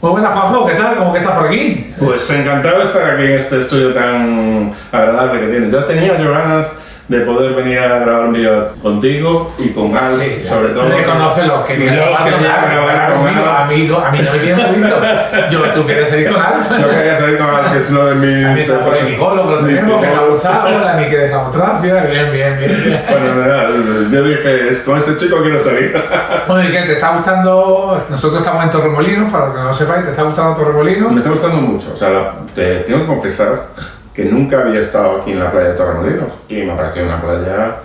Muy buenas, Juanjo, ¿qué tal? ¿Cómo que estás por aquí? Pues encantado de estar aquí en este estudio tan agradable que tienes. Yo tenía ganas de poder venir a grabar un vídeo contigo y con Al, Sí, sobre todo. Reconócelo, querías Yo quería grabar con Al. A mí no me tiene bonito. Tú querías salir con Al. Yo quería salir con Al, que es uno de mis... A mí está por el psicólogo, lo tenemos, que está abusado, ni que desamostrancia. Bien. Fenomenal. Yo dije, con este chico quiero salir. Bueno, ¿y qué? ¿Te está gustando? Nosotros estamos en Torremolinos, para los que no lo sepáis, ¿te está gustando Torremolinos? Me está gustando mucho. O sea, te tengo que confesar que nunca había estado aquí en la playa de Torremolinos y me ha parecido una playa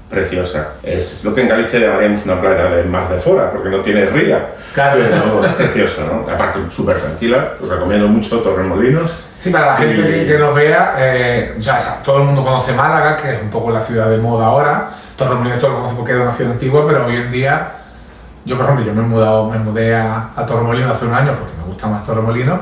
preciosa. Es lo que en Galicia llamaríamos una playa de mar de fora, porque no tiene ría. Claro. Pero preciosa, ¿no? Aparte, súper tranquila. Os recomiendo mucho Torremolinos. Sí, para la gente que nos vea, o sea, todo el mundo conoce Málaga, que es un poco la ciudad de moda ahora. Torremolinos todo lo conoce porque era una ciudad antigua, pero hoy en día, yo por ejemplo, me mudé a Torremolinos hace un año porque me gusta más Torremolinos.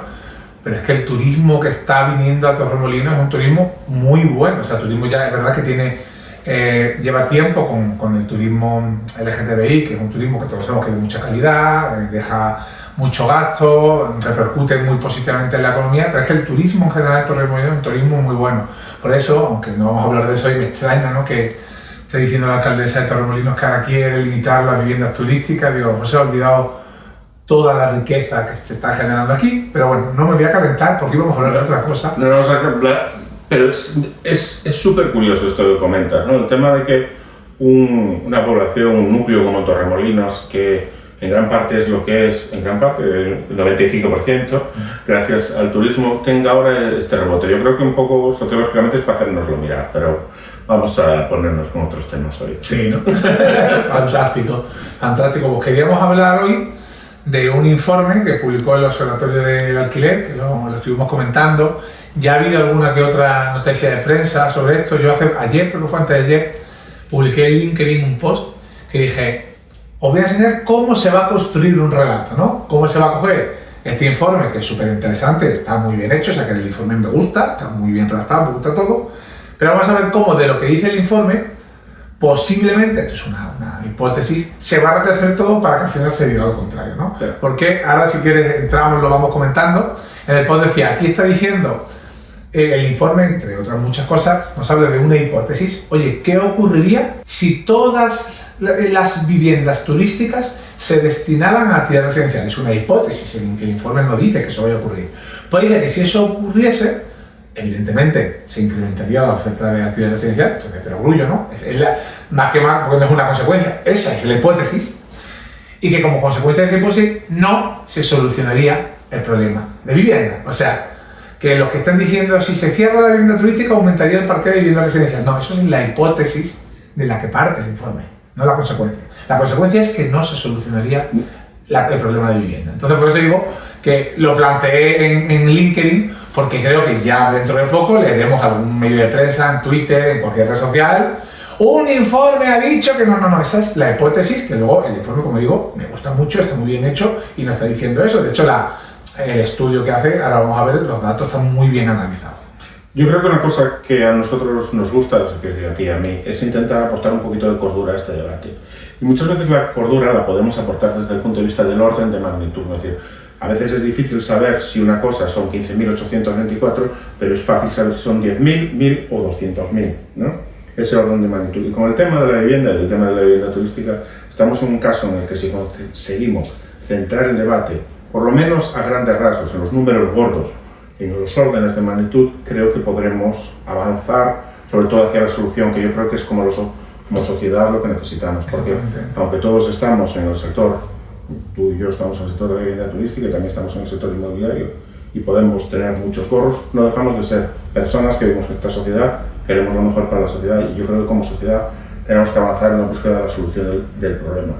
Pero es que el turismo que está viniendo a Torremolinos es un turismo muy bueno. O sea, el turismo ya es verdad que lleva tiempo con el turismo LGTBI, que es un turismo que todos sabemos que de mucha calidad, deja mucho gasto, repercute muy positivamente en la economía, pero es que el turismo en general de Torremolinos es un turismo muy bueno. Por eso, aunque no vamos a hablar de eso hoy, me extraña, ¿no?, que esté diciendo la alcaldesa de Torremolinos que ahora quiere limitar las viviendas turísticas. Digo, no se ha olvidado toda la riqueza que se está generando aquí, pero bueno, no me voy a calentar porque íbamos a hablar de otra cosa. No vamos a hablar, pero es súper curioso esto que comentas, ¿no? El tema de que una población, un núcleo como Torremolinos, que en gran parte es lo que es, en gran parte, el 95%, gracias al turismo, tenga ahora este rebote. Yo creo que un poco sociológicamente es para hacernoslo mirar, pero vamos a ponernos con otros temas hoy. Sí, ¿no? Fantástico. Pues queríamos hablar hoy de un informe que publicó el Observatorio del Alquiler, que lo estuvimos comentando. Ya ha habido alguna que otra noticia de prensa sobre esto. Yo ayer, creo que fue antes de ayer, publiqué en LinkedIn un post que dije, os voy a enseñar cómo se va a construir un relato, ¿no? Cómo se va a coger este informe, que es súper interesante, está muy bien hecho, o sea que el informe me gusta, está muy bien redactado, me gusta todo, pero vamos a ver cómo de lo que dice el informe, posiblemente, esto es una hipótesis, se va a retecer todo para que al final se diga lo contrario, ¿no? Sí. Porque ahora, si quieres, entramos, lo vamos comentando. En el post decía, aquí está diciendo el informe, entre otras muchas cosas, nos habla de una hipótesis. Oye, ¿qué ocurriría si todas las viviendas turísticas se destinaran a actividad residencial? Es una hipótesis, el informe no dice que eso vaya a ocurrir. Pues dice que si eso ocurriese, evidentemente se incrementaría la oferta de actividad residencial, esto es de perogrullo, ¿no? Más que más, porque no es una consecuencia, esa es la hipótesis, y que como consecuencia de esta hipótesis no se solucionaría el problema de vivienda. O sea, que los que están diciendo si se cierra la vivienda turística aumentaría el parque de vivienda residencial. No, eso es la hipótesis de la que parte el informe, no la consecuencia. La consecuencia es que no se solucionaría el problema de vivienda. Entonces, por eso digo que lo planteé en LinkedIn, porque creo que ya dentro de poco leeremos algún medio de prensa, en Twitter, en cualquier red social. Un informe ha dicho que no, esa es la hipótesis, que luego el informe, como digo, me gusta mucho, está muy bien hecho y no está diciendo eso. De hecho, el estudio que hace, ahora vamos a ver, los datos están muy bien analizados. Yo creo que una cosa que a nosotros nos gusta, que a ti y a mí, es intentar aportar un poquito de cordura a este debate. Y muchas veces la cordura la podemos aportar desde el punto de vista del orden de magnitud. Es decir, a veces es difícil saber si una cosa son 15.824, pero es fácil saber si son 10.000, 1.000 o 200.000, ¿no? Ese orden de magnitud. Y con el tema de la vivienda, el tema de la vivienda turística, estamos en un caso en el que si conseguimos centrar el debate, por lo menos a grandes rasgos, en los números gordos, en los órdenes de magnitud, creo que podremos avanzar, sobre todo hacia la solución, que yo creo que es como sociedad lo que necesitamos. Porque aunque todos estamos en el sector, tú y yo estamos en el sector de la vivienda turística y también estamos en el sector inmobiliario y podemos tener muchos gorros, no dejamos de ser personas que vivimos en esta sociedad, queremos lo mejor para la sociedad y yo creo que como sociedad tenemos que avanzar en la búsqueda de la solución del problema.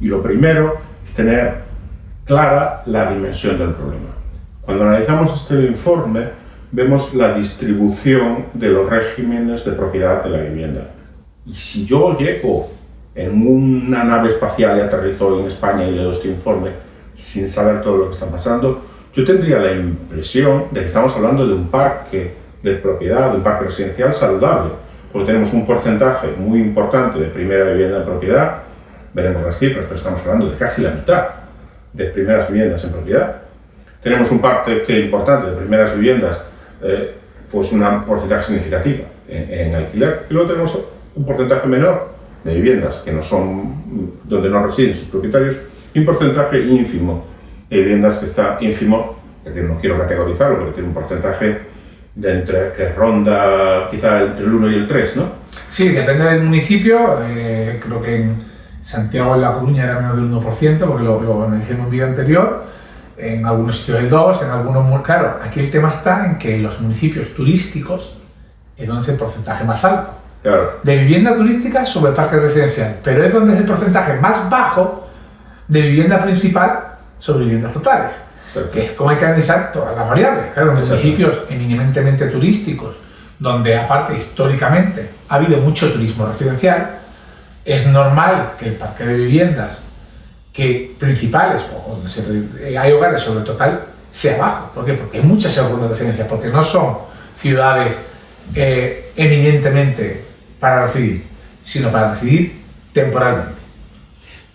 Y lo primero es tener clara la dimensión del problema. Cuando analizamos este informe, vemos la distribución de los regímenes de propiedad de la vivienda. Y si yo llego en una nave espacial y aterrizo en España y leo este informe sin saber todo lo que está pasando, yo tendría la impresión de que estamos hablando de un parque de propiedad, de un parque residencial saludable, porque tenemos un porcentaje muy importante de primera vivienda en propiedad, veremos las cifras, pero estamos hablando de casi la mitad de primeras viviendas en propiedad. tenemos un parque importante de primeras viviendas, pues un porcentaje significativo en alquiler, y luego tenemos un porcentaje menor de viviendas que no son, donde no residen sus propietarios, y un porcentaje ínfimo de viviendas que está ínfimo, es decir, no quiero categorizarlo, pero tiene un porcentaje que ronda quizá entre el 1 y el 3, ¿no? Sí, depende del municipio. Creo que en Santiago, en La Coruña, era menos del 1%, porque lo mencioné en un vídeo anterior. En algunos sitios el 2%, en algunos muy... Claro, aquí el tema está en que los municipios turísticos es donde es el porcentaje más alto. Claro. De vivienda turística sobre parque residencial, pero es donde es el porcentaje más bajo de vivienda principal sobre viviendas totales. Exacto. Que es como hay que analizar todas las variables. Claro, en municipios eminentemente turísticos, donde aparte históricamente ha habido mucho turismo residencial, es normal que el parque de viviendas que principales, o donde hay hogares sobre el total, sea bajo. ¿Por qué? Porque hay muchas segundas residencias, porque no son ciudades eminentemente para residir, sino para residir temporalmente.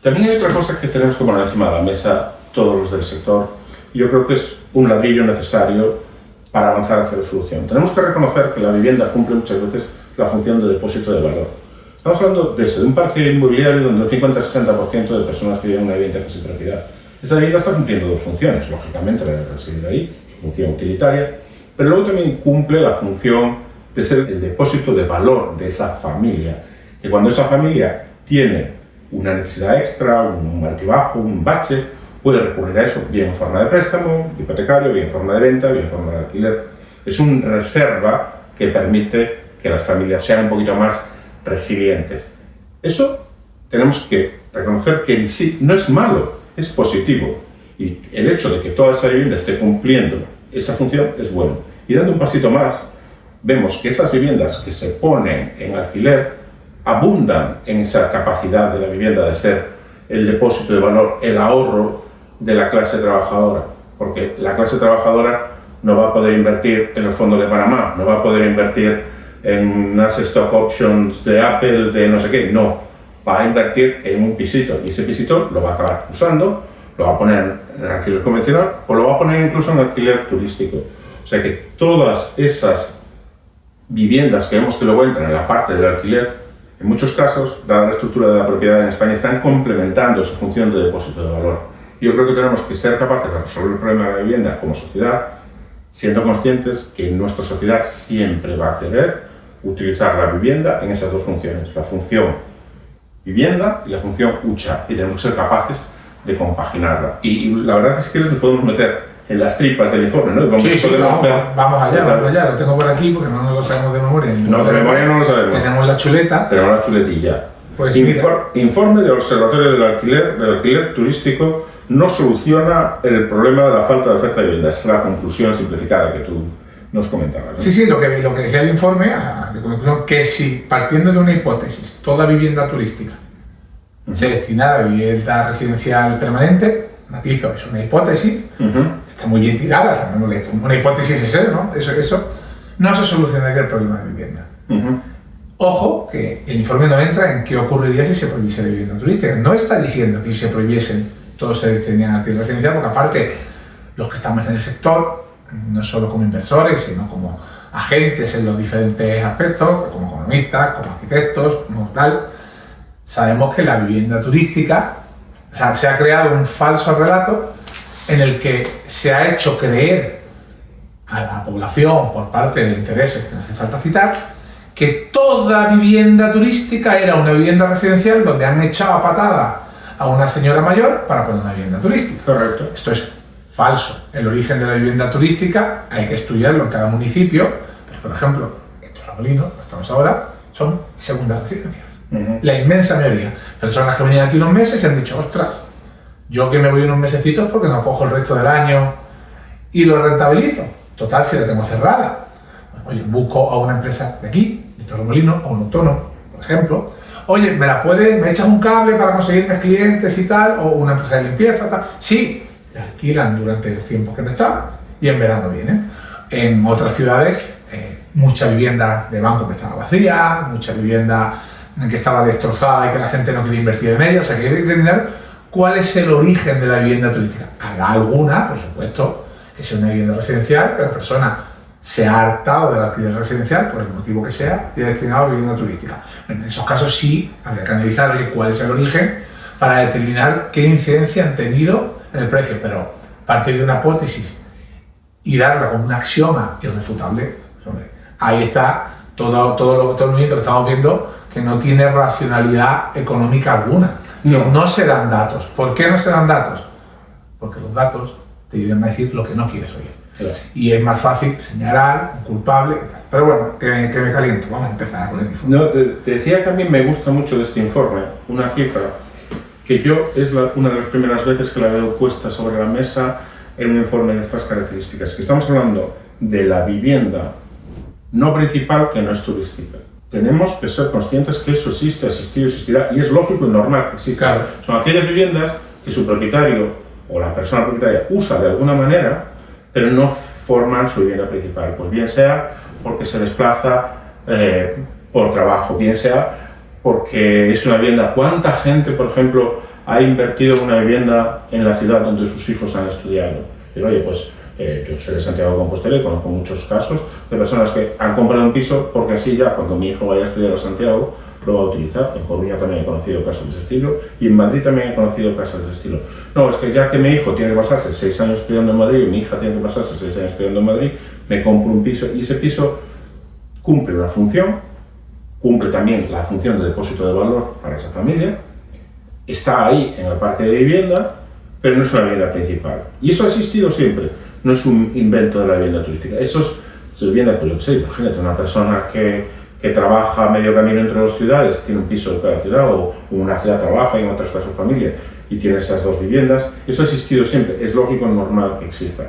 También hay otra cosa que tenemos que poner encima de la mesa todos los del sector. Yo creo que es un ladrillo necesario para avanzar hacia la solución. Tenemos que reconocer que la vivienda cumple muchas veces la función de depósito de valor. Estamos hablando de un parque inmobiliario donde el 50-60% de personas que viven en una vivienda que se propiedad. Esa vivienda está cumpliendo dos funciones, lógicamente la de residir ahí, su función utilitaria, pero luego también cumple la función de ser el depósito de valor de esa familia. Que cuando esa familia tiene una necesidad extra, un altibajo, un bache, puede recurrir a eso, bien en forma de préstamo, hipotecario, bien en forma de venta, bien en forma de alquiler. Es una reserva que permite que las familias sean un poquito más resilientes. Eso tenemos que reconocer que en sí no es malo, es positivo. Y el hecho de que toda esa vivienda esté cumpliendo esa función es bueno. Y dando un pasito más, vemos que esas viviendas que se ponen en alquiler abundan en esa capacidad de la vivienda de ser el depósito de valor, el ahorro de la clase trabajadora. Porque la clase trabajadora no va a poder invertir en el fondo de Panamá, no va a poder invertir en unas stock options de Apple, de no sé qué, no. Va a invertir en un pisito y ese pisito lo va a acabar usando, lo va a poner en alquiler convencional o lo va a poner incluso en alquiler turístico. O sea que todas esas viviendas que vemos que luego entran en la parte del alquiler, en muchos casos, dada la estructura de la propiedad en España, están complementando su función de depósito de valor. Yo creo que tenemos que ser capaces de resolver el problema de la vivienda como sociedad, siendo conscientes que nuestra sociedad siempre va a querer utilizar la vivienda en esas dos funciones, la función vivienda y la función hucha, y tenemos que ser capaces de compaginarla. Y la verdad es que nos podemos meter en las tripas del informe, ¿no? Vamos allá, lo tengo por aquí porque no nos lo sabemos de memoria. No, de memoria no lo sabemos. Tenemos la chuleta. Tenemos la chuletilla. Pues informe del Observatorio del alquiler turístico no soluciona el problema de la falta de oferta de vivienda. Esa es la conclusión simplificada que tú nos comentabas, ¿no? Sí, lo que decía el informe, de conclusión, que si partiendo de una hipótesis, toda vivienda turística se destinara a vivienda residencial permanente, matizo, es una hipótesis, está muy bien tirada, llamémosle, una hipótesis es eso, ¿no? Eso no se solucionaría el problema de vivienda. Ojo, que el informe no entra en qué ocurriría si se prohibiese la vivienda turística. No está diciendo que si se prohibiesen todos se destinarían a alquiler residencial, porque aparte los que estamos en el sector, no solo como inversores, sino como agentes en los diferentes aspectos, como economistas, como arquitectos, como tal, sabemos que la vivienda turística, o sea, se ha creado un falso relato en el que se ha hecho creer a la población, por parte de intereses que no hace falta citar, que toda vivienda turística era una vivienda residencial donde han echado a patada a una señora mayor para poner una vivienda turística. Correcto. Esto es falso. El origen de la vivienda turística hay que estudiarlo en cada municipio, pero por ejemplo, en Torremolinos, donde estamos ahora, son segundas residencias. La inmensa mayoría. Personas que venían aquí unos meses y han dicho, ostras, yo que me voy unos mesecitos porque no cojo el resto del año y lo rentabilizo. Total, si la tengo cerrada. Oye, busco a una empresa de aquí, de Torremolinos, o un autónomo, por ejemplo. Oye, ¿me echas un cable para conseguirme clientes y tal? O una empresa de limpieza, tal. Sí, la alquilan durante los tiempos que no están y en verano vienen. En otras ciudades, mucha vivienda de banco que estaba vacía, mucha vivienda que estaba destrozada y que la gente no quería invertir en ella. O sea, que hay que determinar cuál es el origen de la vivienda turística. Habrá alguna, por supuesto, que sea una vivienda residencial, que la persona se ha hartado del alquiler residencial, por el motivo que sea, y ha destinado a vivienda turística. En esos casos sí, habría que analizar, oye, cuál es el origen para determinar qué incidencia han tenido en el precio, pero partir de una hipótesis y darla como un axioma irrefutable, hombre, ahí está todo el movimiento que estamos viendo, que no tiene racionalidad económica alguna. No se dan datos. ¿Por qué no se dan datos? Porque los datos te ayudan a decir lo que no quieres oír. Claro. Y es más fácil señalar un culpable y tal. Pero bueno, que me caliento. Vamos a empezar con el informe. No, te decía que a mí me gusta mucho de este informe una cifra que yo es una de las primeras veces que la veo puesta sobre la mesa en un informe de estas características. Que estamos hablando de la vivienda no principal que no es turística. Tenemos que ser conscientes que eso existe, ha existido, existirá, y es lógico y normal que exista. Claro. Son aquellas viviendas que su propietario o la persona propietaria usa de alguna manera, pero no forman su vivienda principal. Pues bien sea porque se desplaza por trabajo, bien sea porque es una vivienda. ¿Cuánta gente, por ejemplo, ha invertido en una vivienda en la ciudad donde sus hijos han estudiado? Pero oye, pues yo soy de Santiago de Compostela y conozco muchos casos de personas que han comprado un piso porque así ya cuando mi hijo vaya a estudiar a Santiago lo va a utilizar. En Coruña también he conocido casos de ese estilo y en Madrid también he conocido casos de ese estilo. No, es que ya que mi hijo tiene que pasarse 6 años estudiando en Madrid y mi hija tiene que pasarse 6 años estudiando en Madrid, me compro un piso y ese piso cumple una función, cumple también la función de depósito de valor para esa familia, está ahí en el parque de vivienda, pero no es una vivienda principal. Y eso ha existido siempre, no es un invento de la vivienda turística. Eso es vivienda, pues yo qué sé, imagínate una persona que trabaja a medio camino entre dos ciudades, tiene un piso en cada ciudad, o una ciudad trabaja y en otra está su familia, y tiene esas dos viviendas. Eso ha existido siempre, es lógico y normal que exista.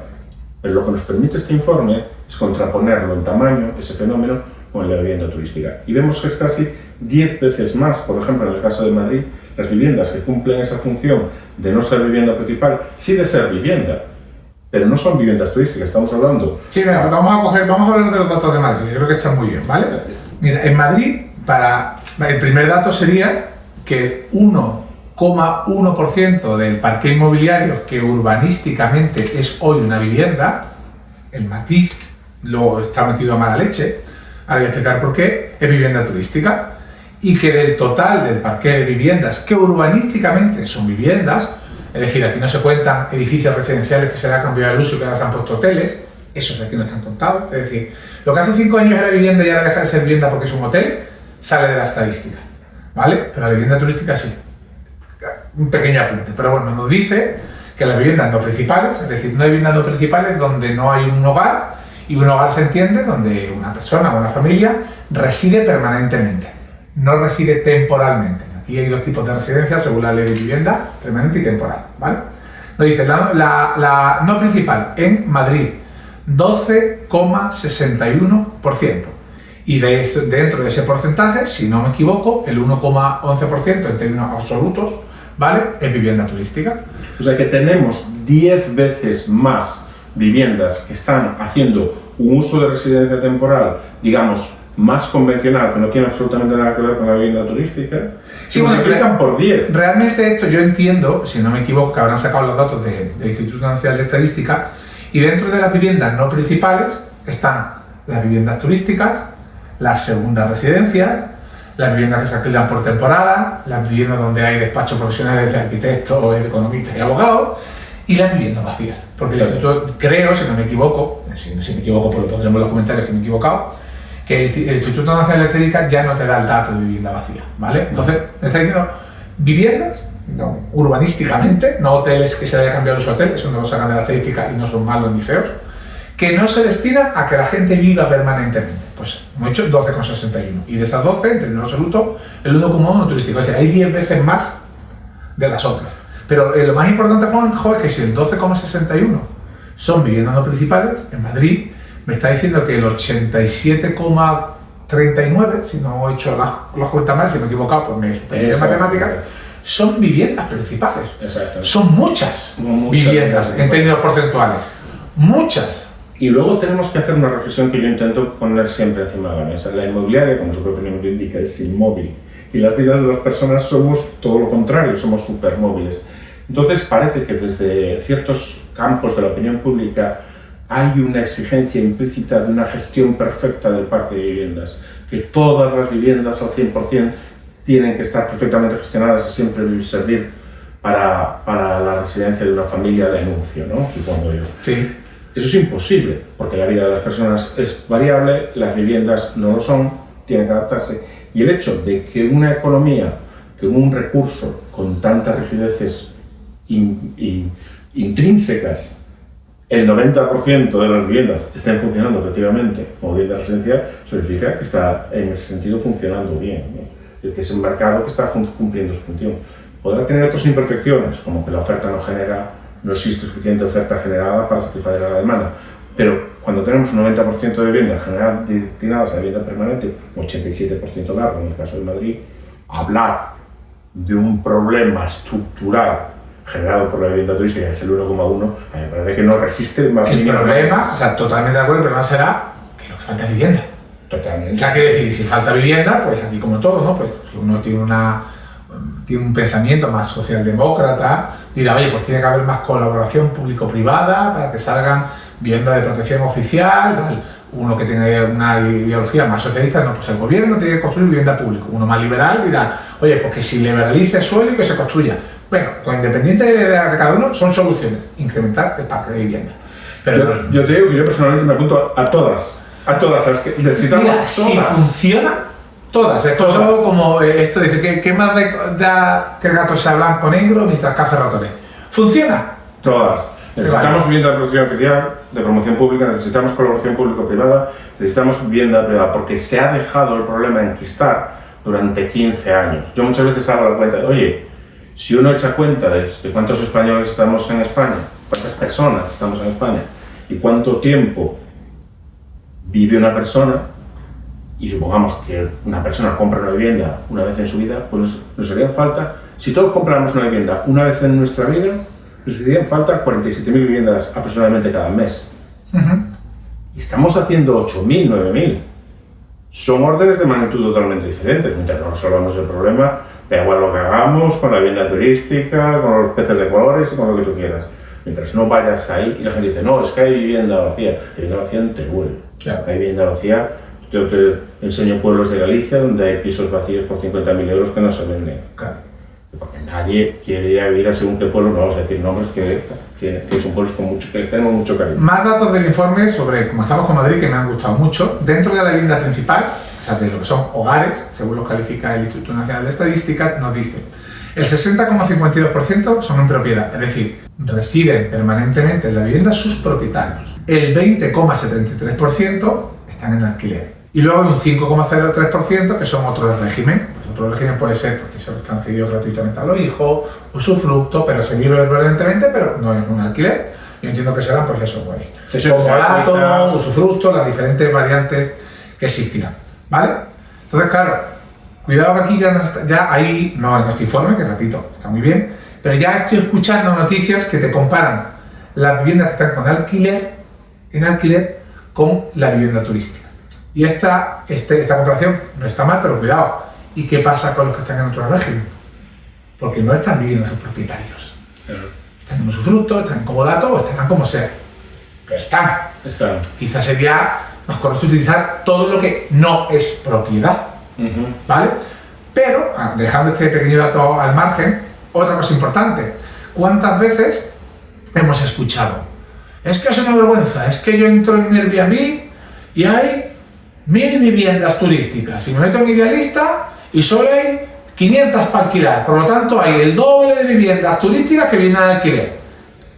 Pero lo que nos permite este informe es contraponerlo en tamaño, ese fenómeno, con la vivienda turística. Y vemos que es casi 10 veces más, por ejemplo, en el caso de Madrid, las viviendas que cumplen esa función de no ser vivienda principal, sí de ser vivienda, pero no son viviendas turísticas, estamos hablando. Sí, mira, vamos a hablar de los datos de Madrid, yo creo que están muy bien, ¿vale? Mira, en Madrid, el primer dato sería que 1,1% del parque inmobiliario que urbanísticamente es hoy una vivienda, el matiz lo está metido a mala leche, voy a explicar por qué, es vivienda turística, y que del total del parque de viviendas que urbanísticamente son viviendas, es decir, aquí no se cuentan edificios residenciales que se le ha cambiado el uso y que ahora se han puesto hoteles, esos aquí no están contados, es decir, lo que hace 5 años era vivienda y ahora deja de ser vivienda porque es un hotel, sale de la estadística, ¿vale? Pero la vivienda turística sí. Un pequeño apunte, pero bueno, nos dice que las viviendas no principales, es decir, no hay viviendas no principales donde no hay un hogar, y un hogar se entiende donde una persona o una familia reside permanentemente, no reside temporalmente. Aquí hay dos tipos de residencias según la ley de vivienda, permanente y temporal, ¿vale? Nos dice la no principal en Madrid, 12,61%. Y dentro de ese porcentaje, si no me equivoco, el 1,11% en términos absolutos, ¿vale?, es vivienda turística. O sea que tenemos 10 veces más viviendas que están haciendo un uso de residencia temporal, digamos, más convencional, que no tiene absolutamente nada que ver con la vivienda turística, sí, se multiplican por 10. Realmente esto yo entiendo, si no me equivoco, que habrán sacado los datos del Instituto Nacional de Estadística, y dentro de las viviendas no principales están las viviendas turísticas, las segundas residencias, las viviendas que se alquilan por temporada, las viviendas donde hay despachos profesionales de arquitectos, de economistas y abogados, y las viviendas vacías. Porque el instituto, creo, si no me equivoco, si me equivoco, pues lo pondremos en los comentarios que me he equivocado, que el Instituto Nacional de Estadística ya no te da el dato de vivienda vacía, ¿vale? Entonces, me está diciendo viviendas, no, urbanísticamente, no hoteles que se haya cambiado su hotel, eso no lo sacan de la estadística y no son malos ni feos, que no se destinan a que la gente viva permanentemente. Pues hemos hecho 12,61. Y de esas 12, en términos absolutos, el 1,1 turístico. O sea, hay 10 veces más de las otras. Pero lo más importante, Juanjo, es que si el 12,61 son viviendas no principales, en Madrid me está diciendo que el 87,39, si no he hecho las cuentas mal, si me he equivocado, pues me he matemáticas, son viviendas principales. Exacto. Son muchas viviendas en términos porcentuales. Muchas. Y luego tenemos que hacer una reflexión que yo intento poner siempre encima de la mesa. La inmobiliaria, como su propio nombre indica, es inmóvil. Y las vidas de las personas somos todo lo contrario, somos supermóviles. Entonces parece que desde ciertos campos de la opinión pública hay una exigencia implícita de una gestión perfecta del parque de viviendas, que todas las viviendas al 100% tienen que estar perfectamente gestionadas y siempre servir para la residencia de una familia de anuncio, ¿no? Supongo yo. Sí. Eso es imposible, porque la vida de las personas es variable, las viviendas no lo son, tienen que adaptarse. Y el hecho de que una economía, que un recurso con tantas rigideces intrínsecas, el 90% de las viviendas estén funcionando efectivamente como vivienda residencial, significa que está en ese sentido funcionando bien, ¿no? Es decir, que es un mercado que está cumpliendo su función. Podrá tener otras imperfecciones, como que la oferta no existe suficiente oferta generada para satisfacer a la demanda, pero cuando tenemos un 90% de viviendas destinadas a vivienda permanente, 87% largo en el caso de Madrid, hablar de un problema estructural generado por la vivienda turística, que es el 1,1, a mí me parece que no resiste más. El problema, o sea, totalmente de acuerdo, el problema será que lo que falta es vivienda. Totalmente. O sea, quiere decir, si falta vivienda, pues aquí como todo, ¿no? Pues si uno tiene un pensamiento más socialdemócrata, dirá, oye, pues tiene que haber más colaboración público-privada para que salgan viviendas de protección oficial, tal. Uno que tiene una ideología más socialista, no, pues el gobierno tiene que construir vivienda pública. Uno más liberal dirá, oye, pues que si liberalice el suelo y que se construya. Bueno, con independiente de la idea de cada uno, son soluciones. Incrementar el parque de vivienda. Pero yo te digo que yo personalmente me apunto a todas las que necesitamos. Mira, todas. Si funciona, todas. Es como esto dice, ¿qué más da que el gato sea blanco o negro mientras caza ratones? ¿Funciona? Todas. Necesitamos vivienda de producción oficial, de promoción pública, necesitamos colaboración público-privada, necesitamos vivienda privada, porque se ha dejado el problema enquistar durante 15 años. Yo muchas veces hago la cuenta de, oye, si uno echa cuenta de cuántos españoles estamos en España, cuántas personas estamos en España y cuánto tiempo vive una persona, y supongamos que una persona compra una vivienda una vez en su vida, pues nos harían falta, si todos compráramos una vivienda una vez en nuestra vida, nos harían falta 47.000 viviendas aproximadamente cada mes. Y estamos haciendo 8.000, 9.000. Son órdenes de magnitud totalmente diferentes. Mientras no resolvamos el problema, da igual lo que hagamos con la vivienda turística, con los peces de colores y con lo que tú quieras. Mientras no vayas ahí y la gente dice, no, es que hay vivienda vacía. Hay vivienda vacía en Teruel. Claro. Hay vivienda vacía. Yo te enseño pueblos de Galicia donde hay pisos vacíos por 50.000 euros que no se venden. Claro. Porque nadie quiere ir a vivir a según qué pueblo, no vamos a decir nombres que son pueblos con mucho, que les tenemos mucho cariño. Más datos del informe sobre cómo estamos con Madrid que me han gustado mucho. Dentro de la vivienda principal, o sea, de lo que son hogares, según los califica el Instituto Nacional de Estadística, nos dice el 60,52% son en propiedad, es decir, residen permanentemente en la vivienda sus propietarios. El 20,73% están en alquiler. Y luego hay un 5,03% que son otros régimen. Otro régimen puede ser porque se están cedidos gratuitamente a los hijos, usufructo, pero se vive permanentemente, pero no es un alquiler. Yo entiendo que serán, pues eso, pues, comolato, usufructo, las diferentes variantes que existirán, ¿vale? Entonces, claro, cuidado que aquí ya hay, no en este informe, que repito, está muy bien, pero ya estoy escuchando noticias que te comparan las viviendas que están en alquiler con la vivienda turística. Y esta comparación no está mal, pero cuidado. ¿Y qué pasa con los que están en otro régimen? Porque no están viviendo sus propietarios. Claro. Están en usufructo, están en comodato o estarán como sea. Pero están. Quizás sería más correcto utilizar todo lo que no es propiedad. ¿Vale? Pero, dejando este pequeño dato al margen, otra cosa importante. ¿Cuántas veces hemos escuchado? Es que es una vergüenza, es que yo entro en Airbnb y hay 1.000 viviendas turísticas y me meto en Idealista y solo hay 500 para alquilar, por lo tanto hay el doble de viviendas turísticas que vienen al alquiler.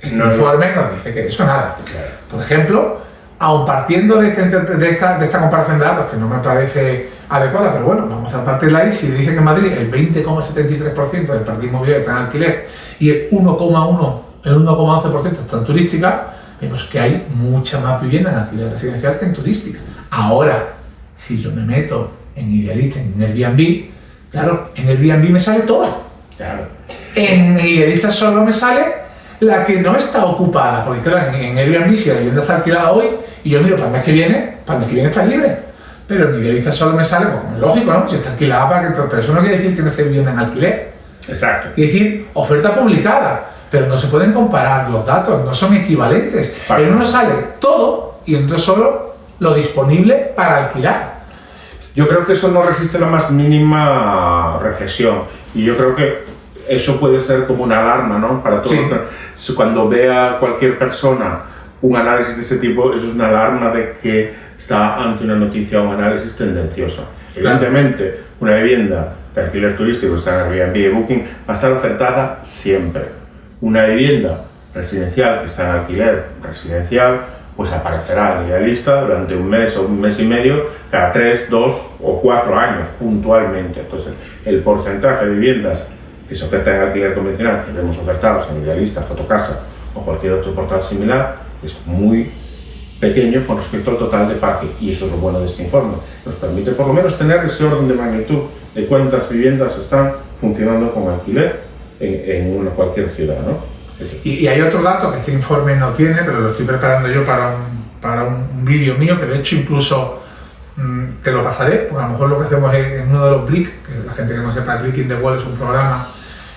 Este informe nos dice que eso nada. Claro. Por ejemplo, aun partiendo de esta comparación de datos que no me parece adecuada, pero bueno, vamos a partir de ahí. Si dice que en Madrid el 20,73% del parque inmobiliario está en alquiler y el 1,11% está en turística, vemos que hay mucha más vivienda en alquiler residencial que en turística. Ahora, si yo me meto en Idealista, en Airbnb, claro, en Airbnb me sale toda. Claro. En Idealista solo me sale la que no está ocupada, porque claro, en Airbnb si la vivienda está alquilada hoy y yo miro para el mes que viene está libre. Pero en Idealista solo me sale, como es lógico, ¿no? Si está alquilada para que... Pero eso no quiere decir que no esté vivienda en alquiler. Exacto. Quiere decir oferta publicada. pero no se pueden comparar los datos, no son equivalentes. En uno sale todo y en otro solo lo disponible para alquilar. Yo creo que eso no resiste la más mínima reflexión, y yo creo que eso puede ser como una alarma, ¿no? Para todo. Sí. Cuando vea cualquier persona un análisis de ese tipo, eso es una alarma de que está ante una noticia o un análisis tendencioso. Evidentemente, una vivienda de alquiler turístico, está en Airbnb y Booking, va a estar ofertada siempre. Una vivienda residencial que está en alquiler residencial, pues aparecerá en Idealista durante un mes o un mes y medio, cada 3, 2 o 4 años, puntualmente. Entonces, el porcentaje de viviendas que se ofertan en alquiler convencional, que vemos ofertados en Idealista, Fotocasa o cualquier otro portal similar, es muy pequeño con respecto al total de parque, y eso es lo bueno de este informe. Nos permite por lo menos tener ese orden de magnitud de cuántas viviendas están funcionando con alquiler en cualquier ciudad, ¿no? Y hay otro dato que este informe no tiene, pero lo estoy preparando yo para un vídeo mío, que de hecho incluso te lo pasaré, porque a lo mejor lo que hacemos es en uno de los Blick, que la gente que no sepa, Blick in the Wall es un programa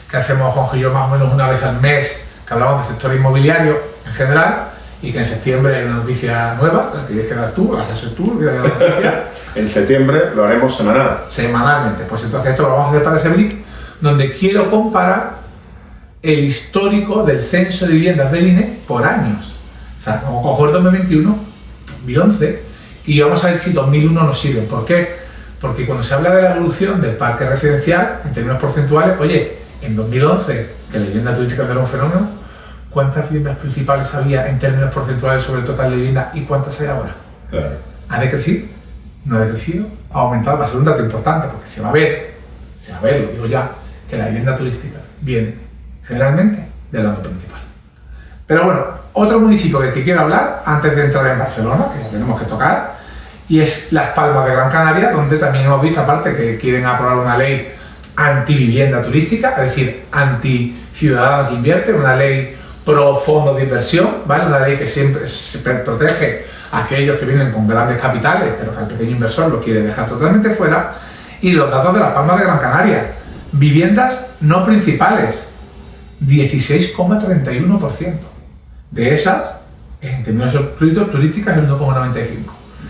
que hacemos Juanjo y yo más o menos una vez al mes, que hablamos del sector inmobiliario en general, y que en septiembre hay una noticia nueva, la tienes que dar tú, la haces tú, la noticia. En septiembre lo haremos semanalmente. Pues entonces esto lo vamos a hacer para ese Blick, donde quiero comparar el histórico del censo de viviendas del INE por años. O sea, como coger 2021, 2011, y vamos a ver si 2001 nos sirve. ¿Por qué? Porque cuando se habla de la evolución del parque residencial, en términos porcentuales, oye, en 2011, que la vivienda turística era un fenómeno, ¿cuántas viviendas principales había en términos porcentuales sobre el total de viviendas y cuántas hay ahora? Claro. ¿Ha decrecido? ¿No ha decrecido? ¿Ha aumentado? Va a ser un dato importante, porque se va a ver, lo digo ya, que la vivienda turística viene generalmente del ámbito principal. Pero bueno, otro municipio del que quiero hablar antes de entrar en Barcelona, que ya tenemos que tocar, y es Las Palmas de Gran Canaria, donde también hemos visto, aparte, que quieren aprobar una ley anti-vivienda turística, es decir, anti-ciudadano que invierte, una ley pro fondos de inversión, ¿vale? Una ley que siempre se protege a aquellos que vienen con grandes capitales, pero que el pequeño inversor lo quiere dejar totalmente fuera. Y los datos de Las Palmas de Gran Canaria: viviendas no principales, 16,31%. De esas, en términos turísticas, el 1,95%.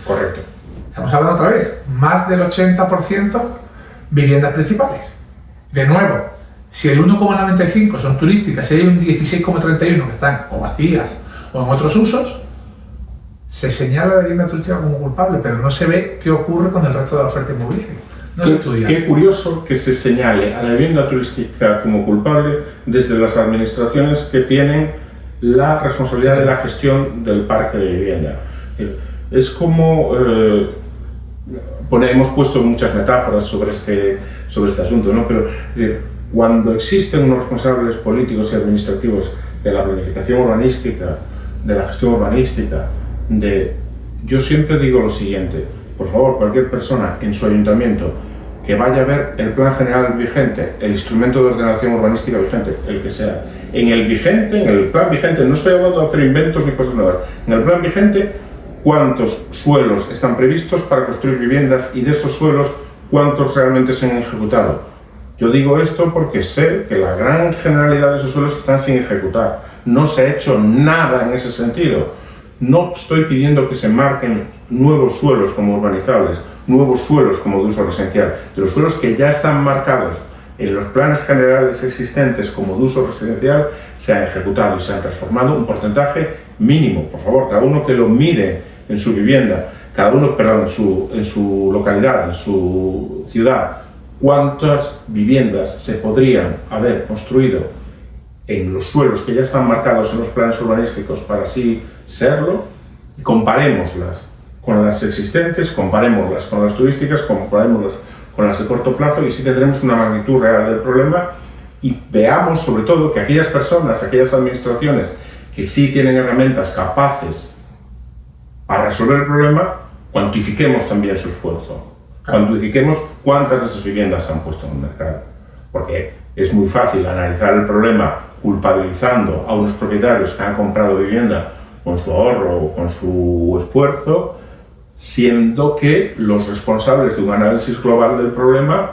Correcto. Estamos hablando otra vez, más del 80% viviendas principales. De nuevo, si el 1,95% son turísticas y hay un 16,31% que están o vacías o en otros usos, se señala la vivienda turística como culpable, pero no se ve qué ocurre con el resto de la oferta inmobiliaria. No se estudia. Qué curioso que se señale a la vivienda turística como culpable desde las administraciones que tienen la responsabilidad de la gestión del parque de vivienda. Es como... hemos puesto muchas metáforas sobre este asunto, ¿no? Pero cuando existen unos responsables políticos y administrativos de la planificación urbanística, de la gestión urbanística, yo siempre digo lo siguiente: por favor, cualquier persona en su ayuntamiento que vaya a ver el plan general vigente, el instrumento de ordenación urbanística vigente, el que sea, en el plan vigente, no estoy hablando de hacer inventos ni cosas nuevas, en el plan vigente, cuántos suelos están previstos para construir viviendas, y de esos suelos, cuántos realmente se han ejecutado. Yo digo esto porque sé que la gran generalidad de esos suelos están sin ejecutar. No se ha hecho nada en ese sentido. No estoy pidiendo que se marquen nuevos suelos como urbanizables, nuevos suelos como de uso residencial. De los suelos que ya están marcados en los planes generales existentes como de uso residencial, se han ejecutado y se han transformado un porcentaje mínimo. Por favor, cada uno que lo mire en su vivienda, en su localidad, en su ciudad, cuántas viviendas se podrían haber construido en los suelos que ya están marcados en los planes urbanísticos para así serlo, y comparémoslas con las existentes, comparémoslas con las turísticas, comparémoslas con las de corto plazo, y así tendremos una magnitud real del problema, y veamos sobre todo que aquellas personas, aquellas administraciones que sí tienen herramientas capaces para resolver el problema, cuantifiquemos también su esfuerzo. Cuantifiquemos cuántas de esas viviendas se han puesto en el mercado. Porque es muy fácil analizar el problema culpabilizando a unos propietarios que han comprado vivienda con su ahorro o con su esfuerzo, siendo que los responsables de un análisis global del problema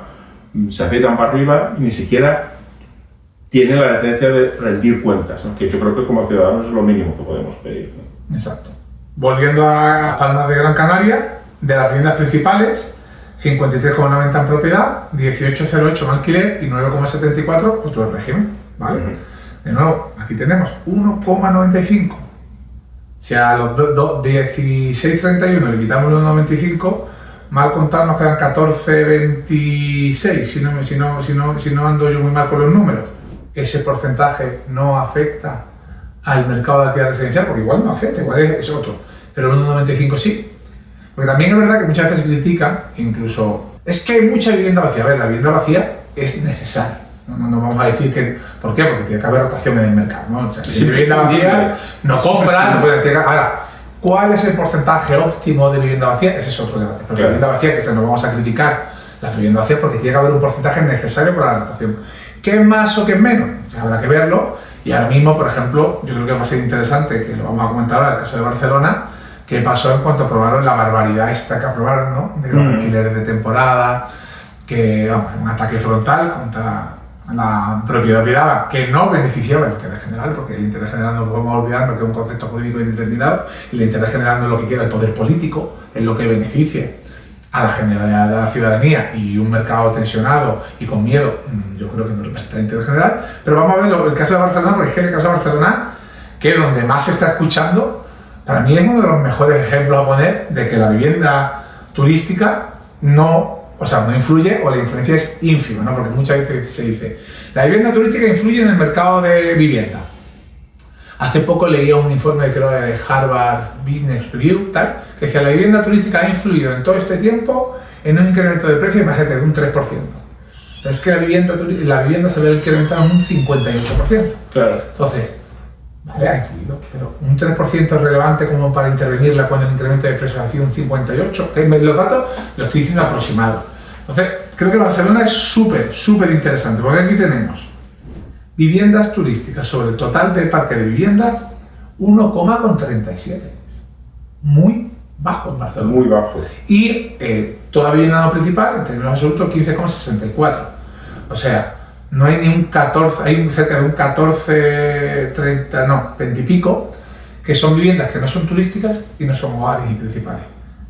se aceitan para arriba y ni siquiera tiene la tendencia de rendir cuentas, ¿no? Que yo creo que como ciudadanos es lo mínimo que podemos pedir, ¿no? Exacto. Volviendo a Palmas de Gran Canaria, de las viviendas principales, 53,90 en propiedad, 18,08 en alquiler y 9,74 otro régimen, ¿vale? De nuevo, aquí tenemos 1,95. Si a los 16,31 le quitamos los 95, mal contado nos quedan 14,26, si no ando yo muy mal con los números. Ese porcentaje no afecta al mercado de alquiler residencial, porque igual no afecta, igual es otro, pero el 1,95 sí. Porque también es verdad que muchas veces se critica, incluso, es que hay mucha vivienda vacía. A ver, la vivienda vacía es necesaria. No vamos a decir que... ¿Por qué? Porque tiene que haber rotación en el mercado, ¿no? O sea, si hay vivienda vacía, no compra, no puede tener... Ahora, ¿cuál es el porcentaje óptimo de vivienda vacía? Ese es otro debate. Porque la vivienda vacía, que no vamos a criticar la vivienda vacía porque tiene que haber un porcentaje necesario para la rotación. ¿Qué es más o qué es menos? Habrá que verlo. Y ahora mismo, por ejemplo, yo creo que va a ser interesante, que lo vamos a comentar ahora, el caso de Barcelona, qué pasó en cuanto aprobaron la barbaridad esta que aprobaron, ¿no? De los alquileres de temporada, que un ataque frontal contra la propiedad privada, que no beneficiaba el interés general, porque el interés general no podemos olvidarnos que es un concepto jurídico indeterminado, y el interés general no es lo que quiera el poder político, es lo que beneficia a la generalidad de la ciudadanía, y un mercado tensionado y con miedo, yo creo que no representa el interés general. Pero vamos a ver el caso de Barcelona, porque es que el caso de Barcelona, que es donde más se está escuchando, para mí es uno de los mejores ejemplos a poner de que la vivienda turística no influye, o la influencia es ínfima, ¿no? Porque muchas veces se dice, la vivienda turística influye en el mercado de vivienda. Hace poco leía un informe, creo, de Harvard Business Review, que decía, la vivienda turística ha influido en todo este tiempo en un incremento de precio, imagínate, de un 3%. Pero es que la vivienda se ve incrementada en un 58%. Claro. Entonces, vale, ha influido, pero un 3% es relevante como para intervenirla cuando el incremento de precio ha sido un 58%. Los datos los estoy diciendo aproximados. Entonces, creo que Barcelona es súper interesante, porque aquí tenemos viviendas turísticas sobre el total del parque de viviendas, 1,37. Muy bajo en Barcelona. Muy bajo. Y toda vivienda no principal, en términos absolutos, 15,64. O sea, no hay ni un 14, hay cerca de un 14, 30, no, 20 y pico, que son viviendas que no son turísticas y no son hogares y principales.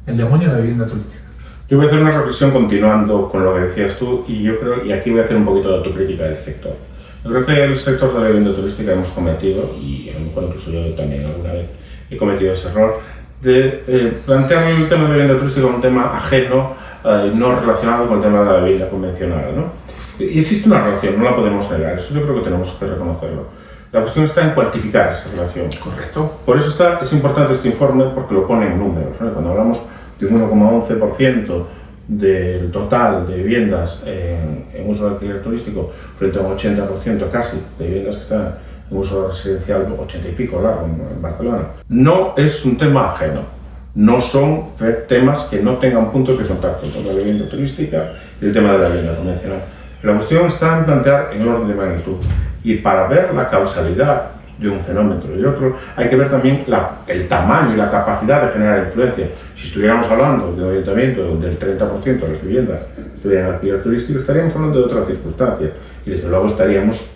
El demonio de la vivienda turística. Yo voy a hacer una reflexión continuando con lo que decías tú, y yo creo, y aquí voy a hacer un poquito de autocrítica del sector. Yo creo que el sector de la vivienda turística hemos cometido, y a lo mejor incluso yo también alguna vez he cometido ese error, de plantear el tema de la vivienda turística como un tema ajeno, no relacionado con el tema de la vivienda convencional, ¿no? Y existe una relación, no la podemos negar, eso yo creo que tenemos que reconocerlo. La cuestión está en cuantificar esa relación. Correcto. Por eso es importante este informe, porque lo pone en números, ¿no? Cuando hablamos de un 1,11% del total de viviendas en uso de alquiler turístico frente a un 80% casi de viviendas que están en uso residencial, 80 y pico largo en Barcelona. No es un tema ajeno, no son temas que no tengan puntos de contacto con la vivienda turística y el tema de la vivienda convencional. La cuestión está en plantear en el orden de magnitud, y para ver la causalidad de un fenómeno y otro, hay que ver también el tamaño y la capacidad de generar influencia. Si estuviéramos hablando de un ayuntamiento donde el 30% de las viviendas estuvieran en alquiler turístico, estaríamos hablando de otra circunstancia, y desde luego estaríamos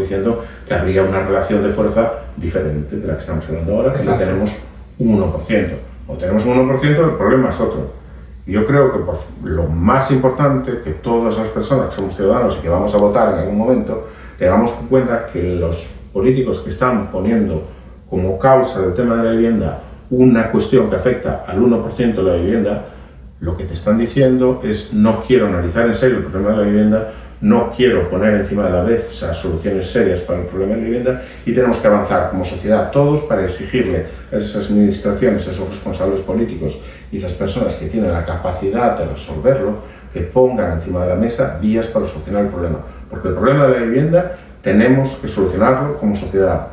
diciendo que habría una relación de fuerza diferente de la que estamos hablando ahora, que no tenemos un 1%. O tenemos un 1%, el problema es otro. Y yo creo que lo más importante, que todas las personas que somos ciudadanos y que vamos a votar en algún momento, tengamos en cuenta que los políticos que están poniendo como causa del tema de la vivienda una cuestión que afecta al 1% de la vivienda, lo que te están diciendo es: no quiero analizar en serio el problema de la vivienda, no quiero poner encima de la mesa soluciones serias para el problema de la vivienda, y tenemos que avanzar como sociedad todos para exigirle a esas administraciones, a esos responsables políticos y esas personas que tienen la capacidad de resolverlo, que pongan encima de la mesa vías para solucionar el problema. Porque el problema de la vivienda tenemos que solucionarlo como sociedad,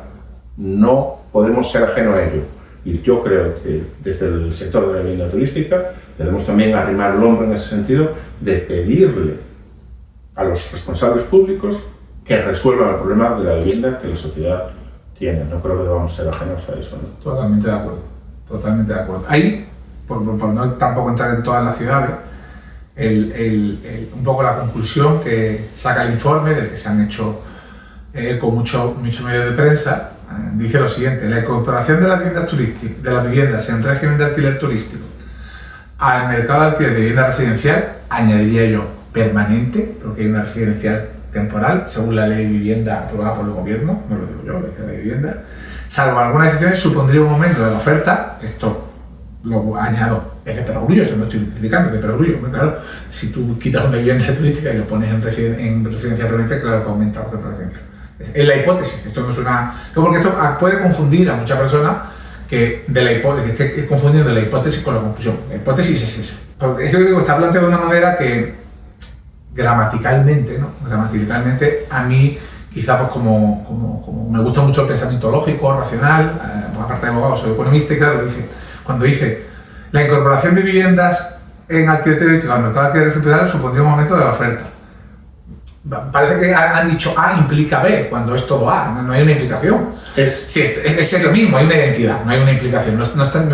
no podemos ser ajeno a ello. Y yo creo que desde el sector de la vivienda turística debemos también arrimar el hombro en ese sentido, de pedirle a los responsables públicos que resuelvan el problema de la vivienda que la sociedad tiene. No creo que debamos ser ajenos a eso, ¿no? Totalmente de acuerdo, totalmente de acuerdo. Ahí, por no tampoco entrar en todas las ciudades, un poco la conclusión que saca el informe, del que se han hecho con mucho medio de prensa, dice lo siguiente: la incorporación de las viviendas en régimen de alquiler turístico al mercado de alquiler de vivienda residencial, añadiría yo permanente, porque hay una residencial temporal, según la ley de vivienda aprobada por el gobierno, no lo digo yo, lo dice la ley de vivienda, salvo algunas excepciones, supondría un aumento de la oferta. Esto lo añado, es de perogrullo, no estoy criticando, es de perogrullo, muy claro. Si tú quitas una vivienda turística y lo pones en residencia permanente, claro que aumenta la oferta residencial. Es la hipótesis, esto no es una... Porque esto puede confundir a muchas personas que esté confundiendo la hipótesis con la conclusión. La hipótesis es esa. Porque es que digo, está planteado de una manera que gramaticalmente, a mí, quizá pues como me gusta mucho el pensamiento lógico, racional, aparte de abogado, soy economista y claro, cuando dice la incorporación de viviendas en alquiler turístico al mercado de alquiler residencial supondría un aumento de la oferta. Parece que han dicho A implica B, cuando es todo A, no hay una implicación. Es lo mismo, hay una identidad, no hay una implicación, no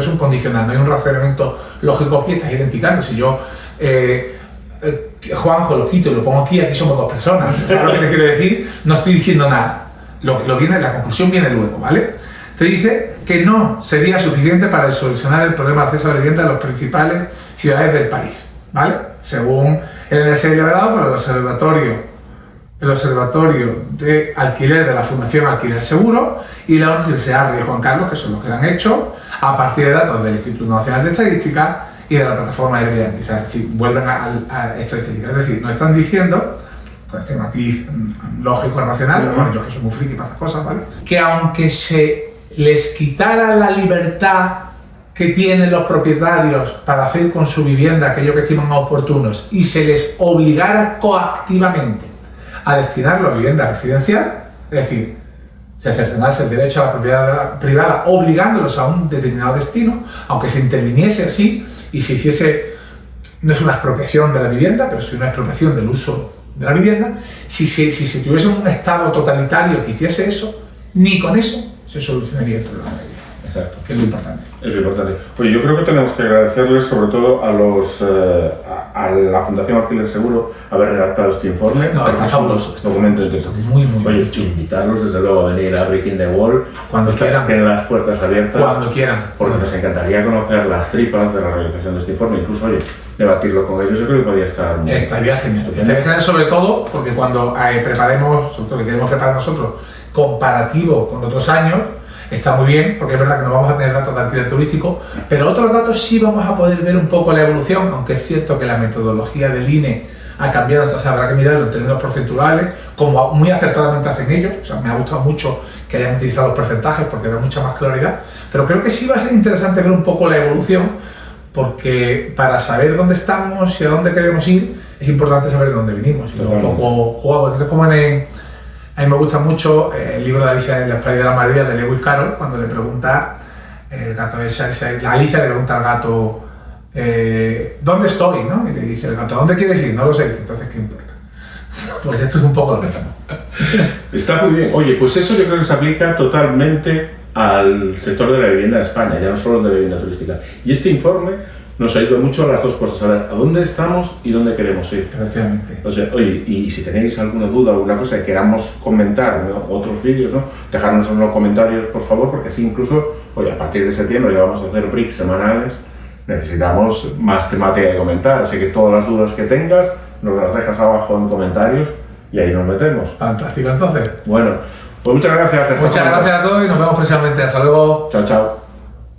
es un condicional, no hay un razonamiento lógico aquí, estás identificando. Si yo, Juanjo, lo quito y lo pongo aquí somos dos personas, ¿sabes lo que te quiero decir? No estoy diciendo nada, la conclusión viene luego, ¿vale? Te dice que no sería suficiente para solucionar el problema de acceso a la vivienda en las principales ciudades del país, ¿vale? Según el deseo elaborado por el Observatorio de Alquiler de la Fundación Alquiler Seguro y la Universidad de Juan Carlos, que son los que lo han hecho, a partir de datos del Instituto Nacional de Estadística y de la plataforma Airbnb. O sea, si vuelven a estadística. Es decir, nos están diciendo, con este matiz lógico y racional, bueno, yo que soy muy friki para estas cosas, ¿vale?, que aunque se les quitara la libertad que tienen los propietarios para hacer con su vivienda aquello que estiman oportunos y se les obligara coactivamente a destinarlo a vivienda residencial, es decir, se cercenase el derecho a la propiedad privada obligándolos a un determinado destino, aunque se interviniese así y se hiciese, no es una expropiación de la vivienda, pero sí una expropiación del uso de la vivienda, si se tuviese un estado totalitario que hiciese eso, ni con eso se solucionaría el problema de la vivienda. Exacto. Que es lo importante. Es lo importante. Pues yo creo que tenemos que agradecerles sobre todo a la Fundación Alquiler Seguro haber redactado este informe. No, está fabuloso. Documento interesante. Muy Oye, invitarlos desde luego a venir a Breaking the Wall. Cuando quieran. Tienen las puertas abiertas. Cuando quieran. Porque nos encantaría conocer las tripas de la realización de este informe. Incluso, oye, debatirlo con ellos. Yo creo que podría estar muy Estaría genial. Estaría genial sobre todo porque cuando preparemos, sobre todo que queremos preparar nosotros, comparativo con otros años, está muy bien, porque es verdad que no vamos a tener datos de alquiler turístico, pero otros datos sí vamos a poder ver un poco la evolución, aunque es cierto que la metodología del INE ha cambiado, entonces habrá que mirarlo en términos porcentuales, como muy acertadamente hacen ellos. O sea, me ha gustado mucho que hayan utilizado los porcentajes porque da mucha más claridad, pero creo que sí va a ser interesante ver un poco la evolución, porque para saber dónde estamos y a dónde queremos ir, es importante saber de dónde venimos. Y un poco jugado, esto es como a mí me gusta mucho el libro de Alicia en el País de las Maravillas de Lewis Carroll, cuando le pregunta el gato Alicia le pregunta al gato ¿dónde estoy?, ¿no? Y le dice el gato, ¿a dónde quieres ir? No lo sé. Entonces, ¿qué importa? Pues esto es un poco lo mismo. Está muy bien. Oye, pues eso yo creo que se aplica totalmente al sector de la vivienda en España, ya no solo de la vivienda turística. Y este informe nos ayuda mucho a las dos cosas, a ver a dónde estamos y dónde queremos ir. Efectivamente. O sea, oye, y si tenéis alguna duda o alguna cosa que queramos comentar, ¿no?, otros vídeos, ¿no?, dejadnos en los comentarios, por favor, porque así incluso, oye, a partir de septiembre ya vamos a hacer breaks semanales, necesitamos más temática de comentar, así que todas las dudas que tengas nos las dejas abajo en comentarios y ahí nos metemos. Fantástico, entonces. Bueno, pues muchas gracias. Muchas gracias a todos y nos vemos precisamente. Hasta luego. Chao, chao.